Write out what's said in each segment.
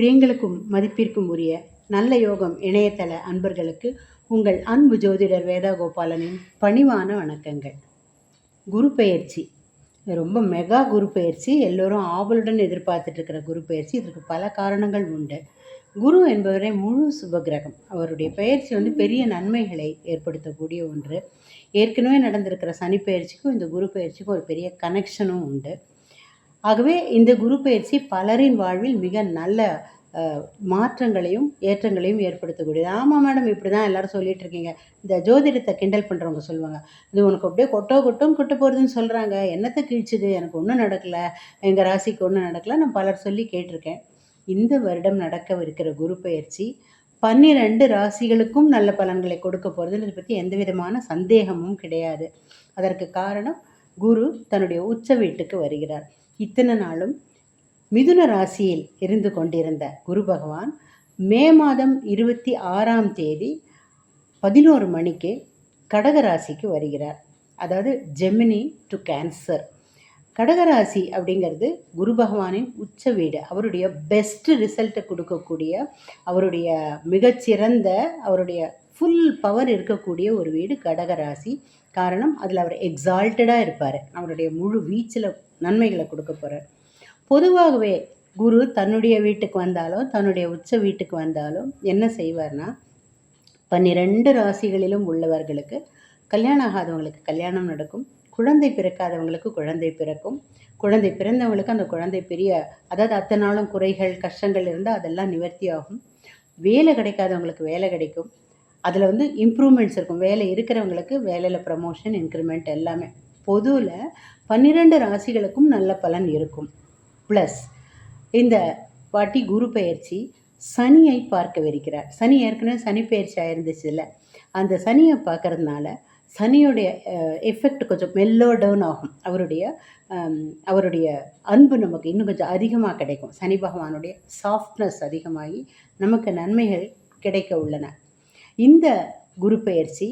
பிரியங்களுக்கும் மதிப்பிற்கும் உரிய நல்ல யோகம் இணையதள அன்பர்களுக்கு உங்கள் அன்பு ஜோதிடர் வேதா கோபாலனின் பணிவான வணக்கங்கள். குரு பெயர்ச்சி ரொம்ப மெகா குரு பெயர்ச்சி, எல்லோரும் ஆவலுடன் எதிர்பார்த்துட்டு இருக்கிற குரு பெயர்ச்சி. இதற்கு பல காரணங்கள் உண்டு. குரு என்பவரே முழு சுபகிரகம். அவருடைய பெயர்ச்சி பெரிய நன்மைகளை ஏற்படுத்தக்கூடிய ஒன்று. ஏற்கனவே நடந்திருக்கிற சனி பெயர்ச்சிக்கும் இந்த குரு பெயர்ச்சிக்கும் ஒரு பெரிய கனெக்ஷனும் உண்டு. ஆகவே இந்த குரு பெயர்ச்சி பலரின் வாழ்வில் மிக நல்ல மாற்றங்களையும் ஏற்றங்களையும் ஏற்படுத்தக்கூடியது. ஆமாம் மேடம், இப்படி தான் எல்லோரும் சொல்லிகிட்டு இருக்கீங்க. இந்த ஜோதிடத்தை கிண்டல் பண்ணுறவங்க சொல்லுவாங்க, இது உனக்கு அப்படியே கொட்டும் கொட்ட போகிறதுன்னு சொல்கிறாங்க, என்னத்தை கீழ்ச்சிது, எனக்கு ஒன்றும் நடக்கலை, எங்கள் ராசிக்கு ஒன்றும் நடக்கலை, நான் பலர் சொல்லி கேட்டிருக்கேன். இந்த வருடம் நடக்கவிருக்கிற குரு பெயர்ச்சி 12 ராசிகளுக்கும் நல்ல பலன்களை கொடுக்க போகிறதுன்னு பற்றி எந்த விதமான சந்தேகமும் கிடையாது. அதற்கு காரணம் குரு தன்னுடைய உச்ச வீட்டுக்கு வருகிறார். இத்தனை நாளும் மிதுன ராசியில் இருந்து கொண்டிருந்த குரு பகவான் மே மாதம் 26ஆம் தேதி 11 மணிக்கு கடகராசிக்கு வருகிறார். அதாவது ஜெமினி டு கேன்சர். கடகராசி அப்படிங்கிறது குரு பகவானின் உச்ச வீடு. அவருடைய பெஸ்ட் ரிசல்ட்டை கொடுக்கக்கூடிய, அவருடைய மிகச்சிறந்த, அவருடைய ஃபுல் பவர் இருக்கக்கூடிய ஒரு வீடு கடகராசி. காரணம், அதில் அவர் எக்ஸால்ட்டடாக இருப்பார். அவருடைய முழு வீச்சில் நன்மைகளை கொடுக்க போகிறார். பொதுவாகவே குரு தன்னுடைய வீட்டுக்கு வந்தாலும் தன்னுடைய உச்ச வீட்டுக்கு வந்தாலும் என்ன செய்வார்னா, 12 ராசிகளிலும் உள்ளவர்களுக்கு கல்யாணம் ஆகாதவங்களுக்கு கல்யாணம் நடக்கும், குழந்தை பிறக்காதவங்களுக்கு குழந்தை பிறக்கும், குழந்தை பிறந்தவங்களுக்கு அந்த குழந்தை பெரிய, அதாவது அத்தனை நாளும் குறைகள் கஷ்டங்கள் இருந்தால் அதெல்லாம் நிவர்த்தி ஆகும். வேலை கிடைக்காதவங்களுக்கு வேலை கிடைக்கும். அதில் இம்ப்ரூவ்மெண்ட்ஸ் இருக்கும். வேலை இருக்கிறவங்களுக்கு வேலையில் ப்ரமோஷன், இன்க்ரிமெண்ட் எல்லாமே. பொதுவில் 12 ராசிகளுக்கும் நல்ல பலன் இருக்கும். ப்ளஸ் இந்த வாட்டி குரு பெயர்ச்சி சனியை பார்க்கவிருக்கிறார். சனி ஏற்கனவே சனி பெயர்ச்சி ஆயிருந்துச்சு இல்லை, அந்த சனியை பார்க்கறதுனால சனியுடைய எஃபெக்ட் கொஞ்சம் மெல்லோ டவுன் ஆகும். அவருடைய அன்பு நமக்கு இன்னும் கொஞ்சம் அதிகமாக கிடைக்கும். சனி பகவானுடைய சாஃப்ட்னஸ் அதிகமாகி நமக்கு நன்மைகள் கிடைக்க உள்ளன. இந்த குரு பெயர்ச்சி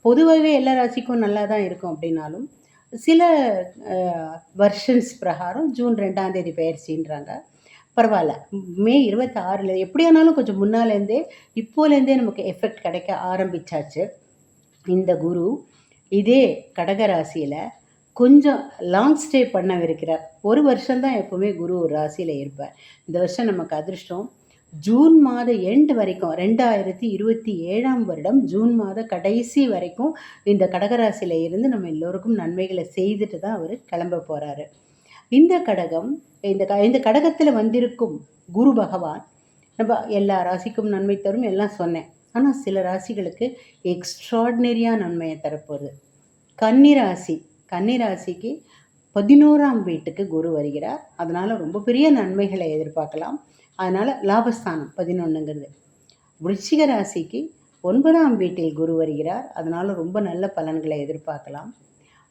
பொதுவாகவே எல்லா ராசிக்கும் நல்லா தான் இருக்கும். அப்படின்னாலும் சில வெர்ஷன்ஸ் பிரகாரம் ஜூன் 2ஆம் தேதி பெயர்ச்சின்றாங்க. பரவாயில்ல, மே 26 எப்படியானாலும் கொஞ்சம் முன்னாலேருந்தே இப்போலேருந்தே நமக்கு எஃபெக்ட் கிடைக்க ஆரம்பித்தாச்சு. இந்த குரு இதே கடகராசியில் கொஞ்சம் லாங் ஸ்டே பண்ணவிருக்கிறார். ஒரு வருஷம்தான் எப்போவுமே குரு ஒரு ராசியில் இருப்பார். இந்த வருஷம் நமக்கு அதிர்ஷ்டம் ஜூன் மாத எண்டு வரைக்கும், 2027ஆம் வருடம் ஜூன் மாத கடைசி வரைக்கும் இந்த கடகராசியில் இருந்து நம்ம எல்லோருக்கும் நன்மைகளை செய்துட்டு தான் அவர் கிளம்ப போகிறாரு. இந்த கடகம், இந்த கடகத்தில் வந்திருக்கும் குரு பகவான் நம்ம எல்லா ராசிக்கும் நன்மை தரும் எல்லாம் சொன்னேன். ஆனால் சில ராசிகளுக்கு எக்ஸ்ட்ராடினரியாக நன்மையை தரப்போகுது. கன்னிராசிக்கு 11ஆம் வீட்டுக்கு குரு வருகிறார். அதனால் ரொம்ப பெரிய நன்மைகளை எதிர்பார்க்கலாம். அதனால் லாபஸ்தானம் 11ங்கிறது. விருச்சிக ராசிக்கு 9ஆம் வீட்டில் குரு வருகிறார். அதனால் ரொம்ப நல்ல பலன்களை எதிர்பார்க்கலாம்.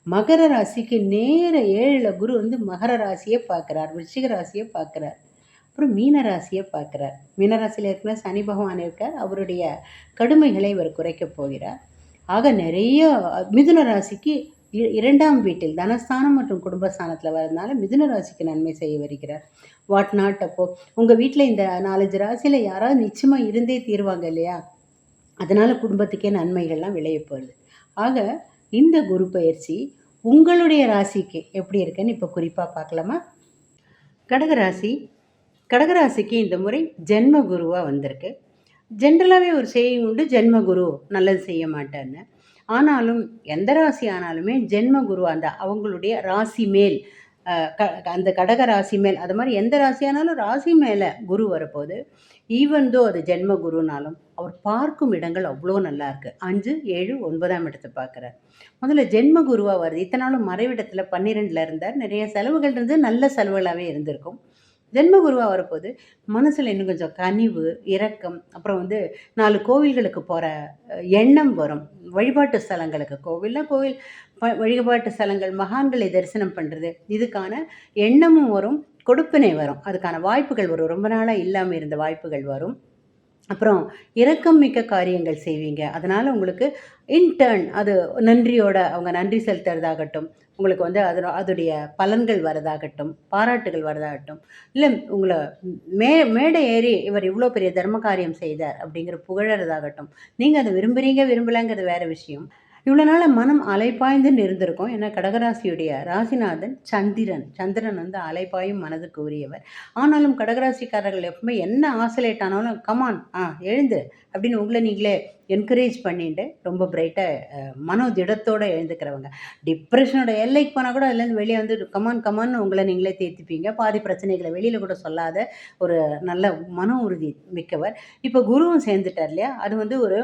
மகர ராசிக்கு நேர 7ல் குரு மகர ராசியை பார்க்குறார், விருச்சிக ராசியை பார்க்குறார். அப்புறம் மீன ராசியை பார்க்குறார். மீனராசியில் இருக்கிற சனி பகவான் இருக்கார். அவருடைய கடுமைகளை இவர் குறைக்கப் போகிறார். ஆக நிறைய மிதுன ராசிக்கு 2ஆம் வீட்டில் தனஸ்தானம் மற்றும் குடும்பஸ்தானத்தில் வரதுனால மிதுன ராசிக்கு நன்மை செய்ய வருகிறார். What not. அப்போது உங்கள் வீட்டில் இந்த 4-5 ராசியில் யாராவது நிச்சயமாக இருந்தே தீர்வாங்க இல்லையா? அதனால் குடும்பத்துக்கே நன்மைகள்லாம் விளைய போகுது. ஆக இந்த குரு பயிற்சி உங்களுடைய ராசிக்கு எப்படி இருக்குன்னு இப்போ குறிப்பாக பார்க்கலாமா? கடகராசிக்கு இந்த முறை ஜென்ம குருவாக வந்திருக்கு. ஜென்ரலாகவே ஒரு செய்தி உண்டு, ஜென்ம குரு நல்லது செய்ய மாட்டேன்னு. ஆனாலும் எந்த ராசி ஆனாலுமே ஜென்ம குரு அவங்களுடைய ராசி மேல், அந்த கடக ராசி மேல், அது மாதிரி எந்த ராசியானாலும் ராசி மேலே குரு வரப்போது, ஈவன் தோ அது ஜென்ம குருனாலும் அவர் பார்க்கும் இடங்கள் அவ்வளோ நல்லா இருக்குது. 5, 7, 9ஆம் இடத்தை பார்க்குறார். முதல்ல ஜென்ம குருவாக வருது. இத்தனாலும் மறைவிடத்தில் 12ல் இருந்தார். நிறைய செலவுகள் இருந்து நல்ல செலவுகளாகவே இருந்திருக்கும். ஜென்மகுருவாக வரப்போது மனசில் இன்னும் கொஞ்சம் கனிவு, இரக்கம், அப்புறம் 4 கோவில்களுக்கு போகிற எண்ணம் வரும். வழிபாட்டு ஸ்தலங்களுக்கு, கோவில் வழிபாட்டு ஸ்தலங்கள், மகான்களை தரிசனம் பண்ணுறது, இதுக்கான எண்ணமும் வரும், கொடுப்பினை வரும். அதுக்கான வாய்ப்புகள் வரும். ரொம்ப நாளாக இல்லாமல் இருந்த வாய்ப்புகள் வரும். அப்புறம் இரக்கம் மிக்க காரியங்கள் செய்வீங்க. அதனால உங்களுக்கு இன்டர்ன் அது நன்றியோட அவங்க நன்றி செலுத்துறதாகட்டும், உங்களுக்கு வந்து அதுடைய பலன்கள் வரதாகட்டும், பாராட்டுகள் வரதாகட்டும், இல்ல உங்கள மேடை ஏறி இவர் இவ்ளோ பெரிய தர்ம காரியம் செய்தார் அப்படிங்கிற புகழறதாகட்டும், நீங்க அத விரும்புறீங்க, விரும்பலங்கிறது வேற விஷயம். இவ்வளோ நாளா மனம் அலைப்பாய்ந்துன்னு இருந்திருக்கும். ஏன்னா கடகராசியுடைய ராசிநாதன் சந்திரன். சந்திரன் வந்து அலைப்பாயும் மனதுக்கு உரியவர். ஆனாலும் கடகராசிக்காரர்கள் எப்பவுமே என்ன ஆசலேட் ஆனாலும் கமான் எழுந்து அப்படின்னு உங்களை நீங்களே என்கரேஜ் பண்ணிட்டு ரொம்ப பிரைட்டாக மனோ திடத்தோடு எழுந்துக்கிறவங்க. டிப்ரெஷனோட எல்லைக்கு போனால் கூட அதுலேருந்து வெளியே வந்து கமான் கமான்னு உங்களை நீங்களே தேர்த்திப்பீங்க. பாதி பிரச்சனைகளை வெளியில் கூட சொல்லாத ஒரு நல்ல மன உறுதி மிக்கவர். இப்போ குருவும் சேர்ந்துட்டார் இல்லையா, அது வந்து ஒரு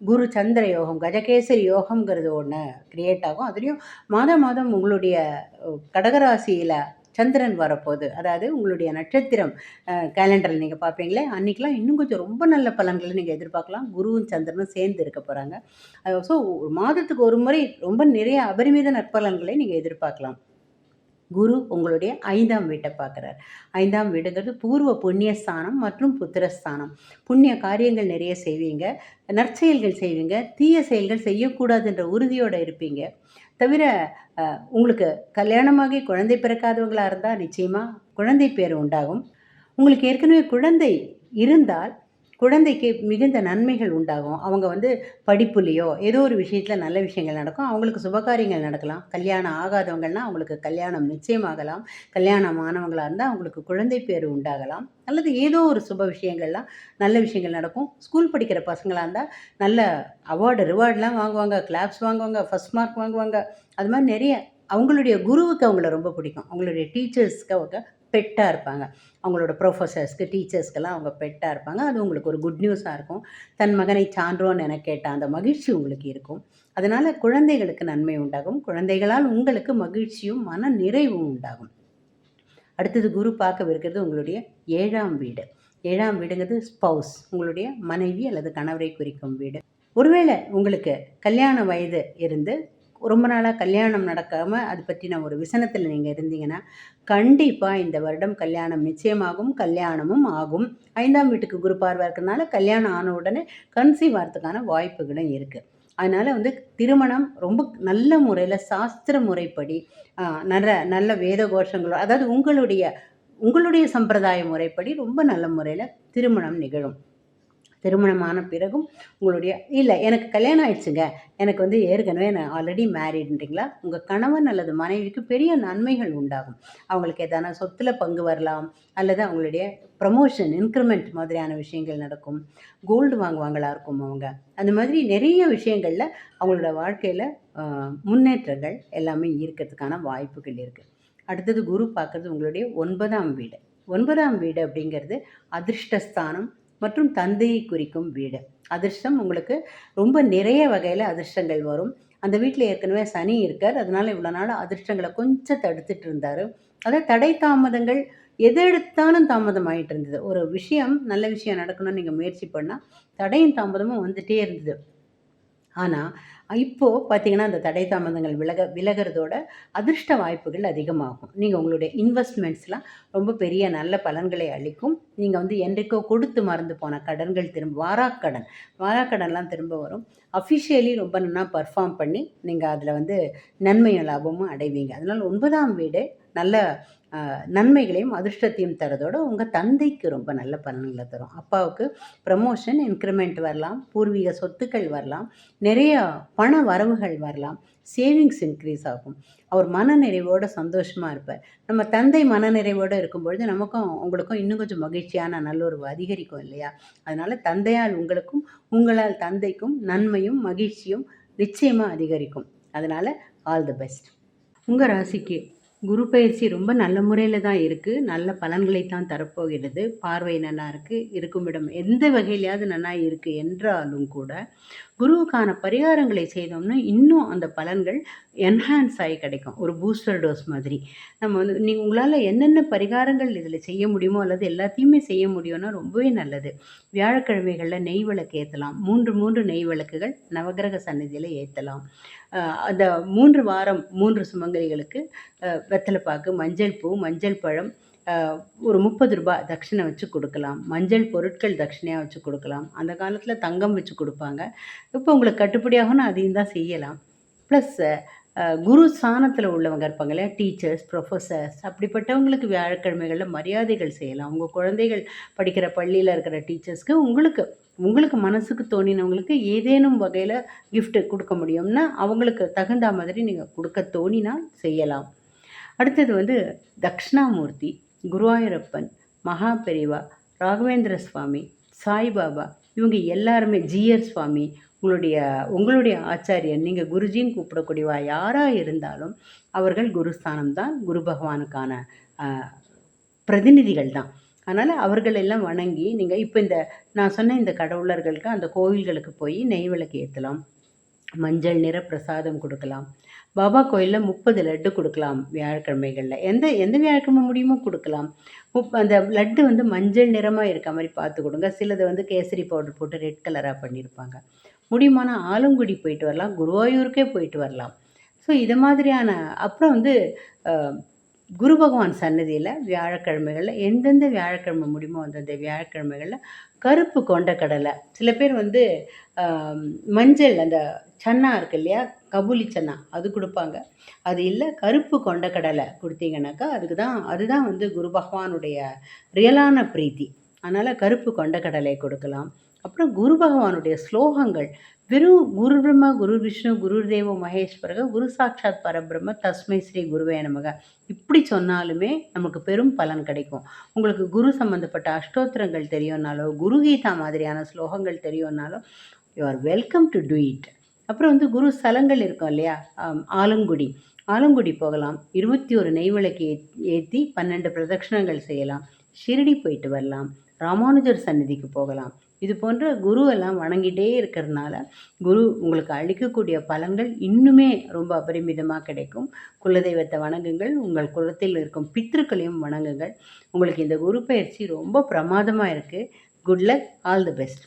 குரு சந்திர யோகம், கஜகேசரி யோகம்ங்கிறது ஒன்று கிரியேட் ஆகும். அதுலேயும் மாதம் மாதம் உங்களுடைய கடகராசியில் சந்திரன் வரப்போகுது. அதாவது உங்களுடைய நட்சத்திரம் கேலண்டரில் நீங்கள் பார்ப்பீங்களே, அன்றைக்கெலாம் இன்னும் கொஞ்சம் ரொம்ப நல்ல பலன்களை நீங்கள் எதிர்பார்க்கலாம். குருவும் சந்திரனும் சேர்ந்து இருக்க போகிறாங்க. ஸோ ஒரு மாதத்துக்கு ஒரு முறை ரொம்ப நிறைய அபரிமித நற்பலன்களை நீங்கள் எதிர்பார்க்கலாம். குரு உங்களுடைய 5ஆம் வீட்டை பார்க்குறார். 5ஆம் வீடுங்கிறது பூர்வ புண்ணியஸ்தானம் மற்றும் புத்திரஸ்தானம். புண்ணிய காரியங்கள் நிறைய செய்வீங்க, நற்செயல்கள் செய்வீங்க, தீய செயல்கள் செய்யக்கூடாதுன்ற உறுதியோடு இருப்பீங்க. தவிர உங்களுக்கு கல்யாணமாகி குழந்தை பிறக்காதவங்களா இருந்தால் நிச்சயமாக குழந்தை பேர் உண்டாகும். உங்களுக்கு ஏற்கனவே குழந்தை இருந்தால் குழந்தைக்கு மிகுந்த நன்மைகள் உண்டாகும். அவங்க வந்து படிப்புலேயோ ஏதோ ஒரு விஷயத்தில் நல்ல விஷயங்கள் நடக்கும். அவங்களுக்கு சுபகாரியங்கள் நடக்கலாம். கல்யாணம் ஆகாதவங்கள்னால் அவங்களுக்கு கல்யாணம் நிச்சயமாகலாம். கல்யாணம் ஆனவங்களாக இருந்தால் அவங்களுக்கு குழந்தை பேர் உண்டாகலாம். அல்லது ஏதோ ஒரு சுப விஷயங்கள்லாம் நல்ல விஷயங்கள் நடக்கும். ஸ்கூல் படிக்கிற பசங்களாக இருந்தால் நல்ல அவார்டு ரிவார்ட்லாம் வாங்குவாங்க, கிளாப்ஸ் வாங்குவாங்க, ஃபஸ்ட் மார்க் வாங்குவாங்க. அது மாதிரி நிறைய அவங்களுடைய குருவுக்கு அவங்கள ரொம்ப பிடிக்கும். அவங்களுடைய டீச்சர்ஸ்க்கு அவங்க பெட்டாக இருப்பாங்க. அவங்களோட ப்ரொஃபஸர்ஸ்க்கு டீச்சர்ஸ்க்கெல்லாம் அவங்க பெட்டாக இருப்பாங்க. அது உங்களுக்கு ஒரு குட் நியூஸாக இருக்கும். தன் மகனை சான்றோன் என கேட்ட அந்த மகிழ்ச்சி உங்களுக்கு இருக்கும். அதனால் குழந்தைகளுக்கு நன்மை உண்டாகும். குழந்தைகளால் உங்களுக்கு மகிழ்ச்சியும் மன நிறைவும் உண்டாகும். அடுத்தது குரு பார்க்கவிருக்கிறது உங்களுடைய 7ஆம் வீடு. 7ஆம் வீடுங்கிறது ஸ்பௌஸ், உங்களுடைய மனைவி அல்லது கணவரை குறிக்கும் வீடு. ஒருவேளை உங்களுக்கு கல்யாண வயது இருந்து ரொம்ப நாளாக கல்யாணம் நடக்காமல் அது பற்றின ஒரு விசனத்தில் நீங்கள் இருந்தீங்கன்னா கண்டிப்பாக இந்த வருடம் கல்யாணம் நிச்சயமாகும், கல்யாணமும் ஆகும். 5ஆம் வீட்டுக்கு குரு பார்வை இருக்கிறதுனால கல்யாணம் ஆன உடனே கன்சீவ் ஆகிறதுக்கான வாய்ப்புகளும் இருக்குது. அதனால் வந்து திருமணம் ரொம்ப நல்ல முறையில் சாஸ்திர முறைப்படி நல்ல நல்ல வேத கோஷங்களோ, அதாவது உங்களுடைய சம்பிரதாய முறைப்படி ரொம்ப நல்ல முறையில் திருமணம் நிகழும். திருமணமான பிறகும் உங்களுடைய இல்லை எனக்கு கல்யாணம் ஆயிடுச்சுங்க, எனக்கு வந்து ஏற்கனவே நான் ஆல்ரெடி மேரீடுன்றீங்களா, உங்கள் கணவன் அல்லது மனைவிக்கு பெரிய நன்மைகள் உண்டாகும். அவங்களுக்கு எதான சொத்துல பங்கு வரலாம், அல்லது அவங்களுடைய ப்ரமோஷன் இன்க்ரிமெண்ட் மாதிரியான விஷயங்கள் நடக்கும். கோல்டு வாங்குவாங்களா இருக்கும் அவங்க. அந்த மாதிரி நிறைய விஷயங்களில் அவங்களோட வாழ்க்கையில் முன்னேற்றங்கள் எல்லாமே இருக்கிறதுக்கான வாய்ப்புகள் இருக்குது. அடுத்தது குரு பார்க்குறது உங்களுடைய 9ஆம் வீடு. 9ஆம் வீடு அப்படிங்கிறது அதிர்ஷ்டஸ்தானம் மற்றும் தந்தையை குறிக்கும் வீடு. அதிர்ஷ்டம் உங்களுக்கு ரொம்ப நிறைய வகையில் அதிர்ஷ்டங்கள் வரும். அந்த வீட்டில் ஏற்கனவே சனி இருக்கார். அதனால் இவ்வளோ நாள் அதிர்ஷ்டங்களை கொஞ்சம் தடுத்துட்டு இருந்தார். அதாவது தடை தாமதங்கள் எது எடுத்தாலும் தாமதம் ஆகிட்டு இருந்தது. ஒரு விஷயம் நல்ல விஷயம் நடக்கணும்னு நீங்கள் முயற்சி பண்ணால் தடையும் தாமதமும் வந்துகிட்டே இருந்தது. ஆனால் இப்போது பார்த்தீங்கன்னா அந்த தடை தாமதங்கள் விலகிறதோட அதிர்ஷ்ட வாய்ப்புகள் அதிகமாகும். நீங்கள் உங்களுடைய இன்வெஸ்ட்மெண்ட்ஸ்லாம் ரொம்ப பெரிய நல்ல பலன்களை அளிக்கும். நீங்கள் வந்து என்றைக்கோ கொடுத்து மறந்து போன கடன்கள் திரும்ப வாராக்கடன்லாம் திரும்ப வரும். அஃபிஷியலி ரொம்ப நல்லா பர்ஃபார்ம் பண்ணி நீங்கள் அதில் வந்து நன்மையும் லாபமும் அடைவீங்க. அதனால் 9ஆம் வீடு நல்ல நன்மைகளையும் அதிர்ஷ்டத்தையும் தரதோடு உங்கள் தந்தைக்கு ரொம்ப நல்ல பலன்களை தரும். அப்பாவுக்கு ப்ரமோஷன் இன்க்ரிமெண்ட் வரலாம், பூர்வீக சொத்துக்கள் வரலாம், நிறைய பண வரவுகள் வரலாம், சேவிங்ஸ் இன்க்ரீஸ் ஆகும். அவர் மனநிறைவோடு சந்தோஷமாக இருப்பார். நம்ம தந்தை மனநிறைவோடு இருக்கும்பொழுது நமக்கும் உங்களுக்கும் இன்னும் கொஞ்சம் மகிழ்ச்சியான நல்லுறவு அதிகரிக்கும் இல்லையா? அதனால் தந்தையால் உங்களுக்கும் உங்களால் தந்தைக்கும் நன்மையும் மகிழ்ச்சியும் நிச்சயமாக அதிகரிக்கும். அதனால் ஆல் தி பெஸ்ட். உங்கள் ராசிக்கு குரு பயிற்சி ரொம்ப நல்ல முறையில் தான் இருக்குது. நல்ல பலன்களை தான் தரப்போகிறது. பார்வை நல்லா இருக்குது, இருக்கும் இடம் எந்த வகையிலையாவது நல்லா இருக்குது என்றாலும் கூட குருவுக்கான பரிகாரங்களை செய்தோம்னா இன்னும் அந்த பலன்கள் என்ஹான்ஸ் ஆகி கிடைக்கும். ஒரு பூஸ்டர் டோஸ் மாதிரி. நம்ம வந்து உங்களால் என்னென்ன பரிகாரங்கள் இதில் செய்ய முடியுமோ அல்லது எல்லாத்தையுமே செய்ய முடியும்னா ரொம்பவே நல்லது. வியாழக்கிழமைகளில் நெய் விளக்கு ஏற்றலாம். 3 நெய் விளக்குகள் நவகிரக சன்னதியில் ஏற்றலாம். அந்த 3 வாரம் 3 சுமங்கலிகளுக்கு வெத்தலைப்பாக்கு, மஞ்சள் பூ, மஞ்சள் பழம், ஒரு ₹30 தட்சணை வச்சு கொடுக்கலாம். மஞ்சள் பொருட்கள் தட்சணையா வச்சு கொடுக்கலாம். அந்த காலத்தில தங்கம் வச்சு கொடுப்பாங்க. இப்போ உங்களுக்கு கட்டுப்படியாகும்னா அதையும் தான் செய்யலாம். ப்ளஸ் குரு ஸ்தானத்தில உள்ளவங்க இருப்பாங்க இல்லையா? டீச்சர்ஸ், ப்ரொஃபசர்ஸ் அப்படிப்பட்டவங்களுக்கு வியாழக்கிழமைகள்ல மரியாதைகள் செய்யலாம். உங்க குழந்தைகள் படிக்கிற பள்ளியில இருக்கிற டீச்சர்ஸ்க்கு உங்களுக்கு மனசுக்கு தோணினவங்களுக்கு ஏதேனும் வகையில கிஃப்ட் குடுக்க முடியும்னா, அவங்களுக்கு தகுந்தா மாதிரி நீங்க குடுக்க தோணினால் செய்யலாம். அடுத்தது வந்து தக்ஷணாமூர்த்தி, குருவாயூரப்பன், மகா பெரிவா, ராகவேந்திர சுவாமி, சாய்பாபா இவங்க எல்லாருமே ஜீயர் சுவாமி, உங்களுடைய ஆச்சாரியன், நீங்க குருஜின்னு கூப்பிடக்கூடியவா யாரா இருந்தாலும், அவர்கள் குருஸ்தானம் தான் குரு பகவானுக்கான அ பிரதிநிதிகள் தான். அதனால அவர்கள் எல்லாம் வணங்கி, நீங்க இப்ப நான் சொன்ன இந்த கடவுளர்களுக்கு அந்த கோவில்களுக்கு போய் நெய் விளக்கு ஏத்தலாம். மஞ்சள் நிற பிரசாதம் குடுக்கலாம். பாபா கோயில்ல 30 லட்டு குடுக்கலாம் வியாழக்கிழமைகள்ல. எந்த எந்த வியாழக்கிழமை முடியுமோ குடுக்கலாம். அந்த லட்டு வந்து மஞ்சள் நிறமா இருக்க மாரி பார்த்து குடுங்க. சிலது வந்து கேசரி பவுடர் போட்டு ரெட் கலரா பண்ணியிருப்பாங்க. முடியுமானா ஆலங்குடி போயிட்டு வரலாம். குருவாயூருக்கே போயிட்டு வரலாம். ஸோ இது மாதிரியான அப்புறம் வந்து அ குரு பகவான் சன்னதியில வியாழக்கிழமைகள்ல எந்தெந்த வியாழக்கிழமை முடியுமோ அந்தந்த வியாழக்கிழமைகள்ல கருப்பு கொண்டைக்கடலை. சில பேர் வந்து அ மஞ்சள் அந்த சன்னா இருக்கு இல்லையா? கபூலி சன்னா அது குடுப்பாங்க. அது இல்ல கருப்பு கொண்டைக்கடலை குடுத்தீங்கன்னாக்கா, அதுதான் வந்து குரு பகவானுடைய ரியலான பிரீத்தி. அதனால கருப்பு கொண்டைக்கடலை கொடுக்கலாம். அப்புறம் குரு பகவானுடைய ஸ்லோகங்கள் வெறும் குரு பிரம்மா, குரு விஷ்ணு, குரு தேவோ மகேஸ்வரக, குரு சாட்சாத் பரபிரம்ம, தஸ்மை ஸ்ரீ குருவே நமக. இப்படி சொன்னாலுமே நமக்கு பெரும் பலன் கிடைக்கும். உங்களுக்கு குரு சம்மந்தப்பட்ட அஷ்டோத்திரங்கள் தெரியும்னாலோ, குரு கீதா மாதிரியான ஸ்லோகங்கள் தெரியும்னாலோ, you are welcome to do it. அப்புறம் வந்து குரு ஸ்தலங்கள் இருக்கும் இல்லையா? ஆலங்குடி. ஆலங்குடி போகலாம். 21 நெய் விளக்கு ஏத்தி 12 பிரதட்சணங்கள் செய்யலாம். ஷிரடி போயிட்டு வரலாம். ராமானுஜர் சந்நிதிக்கு போகலாம். இது போன்ற குரு எல்லாம் வணங்கிட்டே இருக்கிறதுனால, குரு உங்களுக்கு அளிக்கக்கூடிய பலன்கள் இன்னுமே ரொம்ப அபரிமிதமா கிடைக்கும். குலதெய்வத்தை வணங்குங்கள். உங்கள் குலத்தில் இருக்கும் பித்ருக்களையும் வணங்குங்கள். உங்களுக்கு இந்த குரு பயிற்சி ரொம்ப பிரமாதமா இருக்கு. Good luck. All the best.